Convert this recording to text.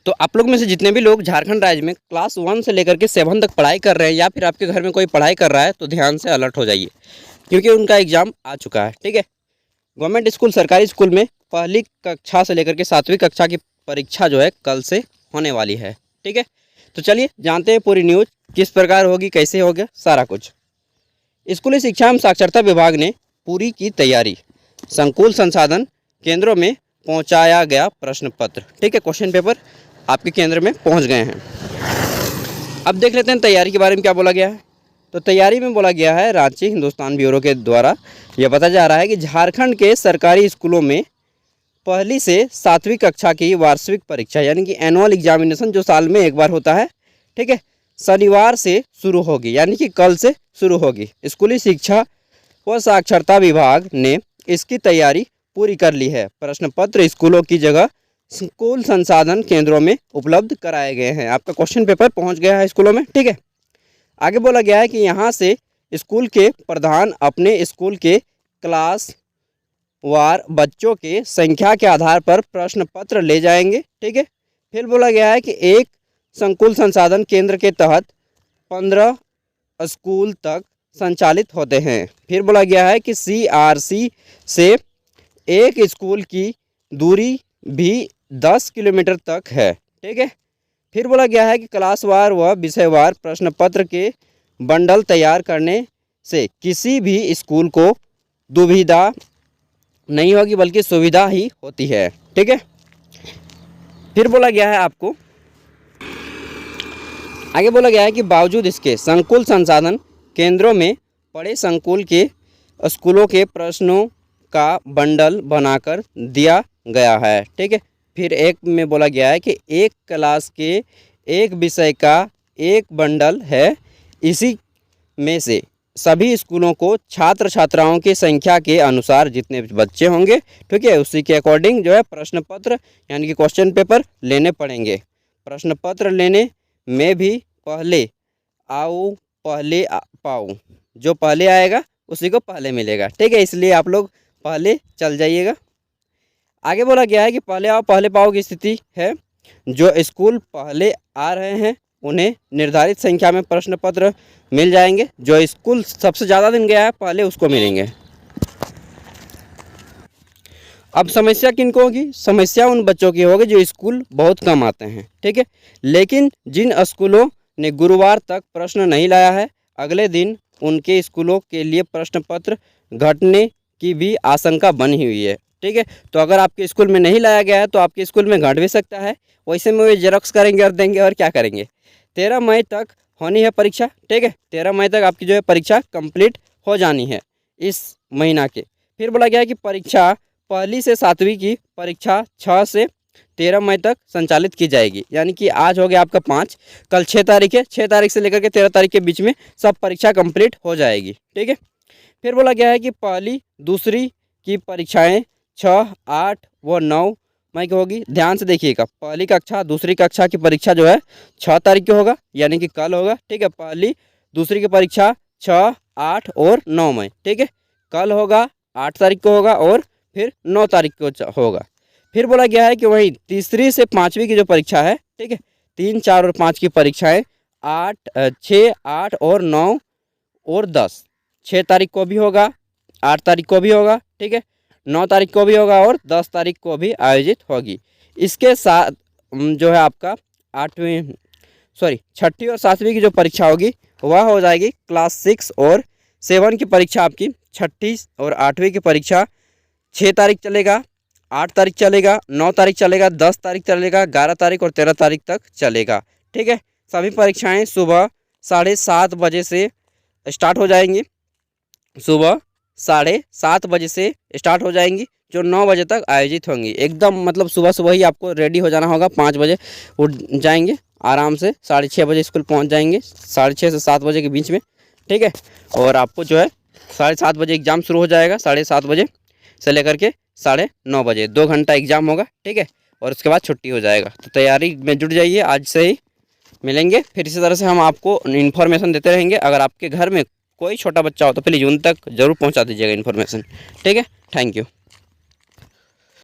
तो आप लोग में से जितने भी लोग झारखंड राज्य में क्लास 1 से लेकर के 7 तक पढ़ाई कर रहे हैं या फिर आपके घर में कोई पढ़ाई कर रहा है तो ध्यान से अलर्ट हो जाइए, क्योंकि उनका एग्ज़ाम आ चुका है। ठीक है, गवर्नमेंट स्कूल, सरकारी स्कूल में पहली कक्षा से लेकर के 7वीं कक्षा की परीक्षा जो है कल से होने वाली है। ठीक है, तो चलिए जानते हैं पूरी न्यूज़ किस प्रकार होगी, कैसे होगा, सारा कुछ। स्कूली शिक्षा एवं साक्षरता विभाग ने पूरी की तैयारी, संकुल संसाधन केंद्रों में पहुंचाया गया प्रश्न पत्र। ठीक है, क्वेश्चन पेपर आपके केंद्र में पहुंच गए हैं। अब देख लेते हैं तैयारी के बारे में क्या बोला गया है। तो तैयारी में बोला गया है, रांची हिंदुस्तान ब्यूरो के द्वारा यह बताया जा रहा है कि झारखंड के सरकारी स्कूलों में पहली से 7वीं कक्षा की वार्षिक परीक्षा यानी कि एनुअल एग्जामिनेशन जो साल में एक बार होता है, ठीक है, शनिवार से शुरू होगी, यानी कि कल से शुरू होगी। स्कूली शिक्षा व साक्षरता विभाग ने इसकी तैयारी पूरी कर ली है। प्रश्न पत्र स्कूलों की जगह स्कूल संसाधन केंद्रों में उपलब्ध कराए गए हैं। आपका क्वेश्चन पेपर पहुंच गया है स्कूलों में। ठीक है, आगे बोला गया है कि यहाँ से स्कूल के प्रधान अपने स्कूल के क्लास वार बच्चों के संख्या के आधार पर प्रश्न पत्र ले जाएंगे। ठीक है, फिर बोला गया है कि एक संकुल संसाधन केंद्र के तहत 15 स्कूल तक संचालित होते हैं। फिर बोला गया है कि CRC से एक स्कूल की दूरी भी 10 किलोमीटर तक है। ठीक है, फिर बोला गया है कि क्लासवार व विषयवार प्रश्न पत्र के बंडल तैयार करने से किसी भी स्कूल को दुविधा नहीं होगी बल्कि सुविधा ही होती है। ठीक है, फिर बोला गया है आपको, आगे बोला गया है कि बावजूद इसके संकुल संसाधन केंद्रों में पड़े संकुल के स्कूलों के प्रश्नों का बंडल बनाकर दिया गया है। ठीक है, फिर एक में बोला गया है कि एक क्लास के एक विषय का एक बंडल है, इसी में से सभी स्कूलों को छात्र छात्राओं की संख्या के अनुसार जितने बच्चे होंगे, ठीक है, उसी के अकॉर्डिंग जो है प्रश्न पत्र यानी कि क्वेश्चन पेपर लेने पड़ेंगे। प्रश्न पत्र लेने में भी पहले आओ पहले पाओ, जो पहले आएगा उसी को पहले मिलेगा। ठीक है, इसलिए आप लोग पहले चल जाइएगा। आगे बोला गया है कि पहले आओ पहले पाओ की स्थिति है, जो स्कूल पहले आ रहे हैं उन्हें निर्धारित संख्या में प्रश्न पत्र मिल जाएंगे। जो स्कूल सबसे ज़्यादा दिन गया है पहले उसको मिलेंगे। अब समस्या किनको होगी? समस्या उन बच्चों की होगी जो स्कूल बहुत कम आते हैं। ठीक है, लेकिन जिन स्कूलों ने गुरुवार तक प्रश्न नहीं लाया है, अगले दिन उनके स्कूलों के लिए प्रश्न पत्र घटने की भी आशंका बनी हुई है। ठीक है, तो अगर आपके स्कूल में नहीं लाया गया है तो आपके स्कूल में घट भी सकता है। वैसे में वे जेरोक्स करेंगे और देंगे और क्या करेंगे। 13 मई तक होनी है परीक्षा। ठीक है, 13 मई तक आपकी जो है परीक्षा कंप्लीट हो जानी है इस महीना के। फिर बोला गया है कि परीक्षा पहली से 7वीं की परीक्षा 6 से 13 मई तक संचालित की जाएगी, यानी कि आज हो गया आपका 5, कल 6 तारीख है, 6 तारीख से लेकर के 13 तारीख के बीच में सब परीक्षा कंप्लीट हो जाएगी। ठीक है, फिर बोला गया है कि पहली दूसरी की परीक्षाएं 6, 8 व 9 मई की होगी। ध्यान से देखिएगा, पहली कक्षा दूसरी कक्षा की परीक्षा जो है 6 तारीख को होगा, यानी कि कल होगा। ठीक है, पहली दूसरी की परीक्षा 6, 8 और 9 मई। ठीक है, कल होगा, 8 तारीख को होगा और फिर 9 तारीख को होगा। फिर बोला गया है कि वही तीसरी से 5वीं की जो परीक्षा है, ठीक है, 3, 4 और 5 की परीक्षाएं 6, 8 और 9 और 10 6 तारीख को भी होगा, 8 तारीख को भी होगा। ठीक है, 9 तारीख को भी होगा और 10 तारीख को भी आयोजित होगी। इसके साथ जो है आपका 6ठी और 7वीं की जो परीक्षा होगी वह हो जाएगी क्लास 6 और 7 की परीक्षा आपकी 6ठी और 8वीं की परीक्षा 6 तारीख चलेगा, 8 तारीख चलेगा, 9 तारीख चलेगा, 10 तारीख चलेगा, 11 तारीख और 13 तारीख तक चलेगा। ठीक है, सभी परीक्षाएं सुबह 7:30 बजे से स्टार्ट हो जाएंगी, सुबह 7:30 बजे से स्टार्ट हो जाएंगी, जो 9 बजे तक आयोजित होंगी। एकदम मतलब सुबह सुबह ही आपको रेडी हो जाना होगा, 5 बजे उठ जाएंगे, आराम से 6:30 बजे स्कूल पहुंच जाएंगे, 6:30 से 7 बजे के बीच में। ठीक है, और आपको जो है 7:30 बजे एग्ज़ाम शुरू हो जाएगा, 7:30 बजे से लेकर के 9:30 बजे 2 घंटा एग्ज़ाम होगा। ठीक है, और उसके बाद छुट्टी हो जाएगा। तो तैयारी में जुट जाइए, आज से ही मिलेंगे। फिर इसी तरह से हम आपको इन्फॉर्मेशन देते रहेंगे। अगर आपके घर में कोई छोटा बच्चा हो तो प्लीज़ उन तक ज़रूर पहुंचा दीजिएगा इन्फॉर्मेशन। ठीक है, थैंक यू।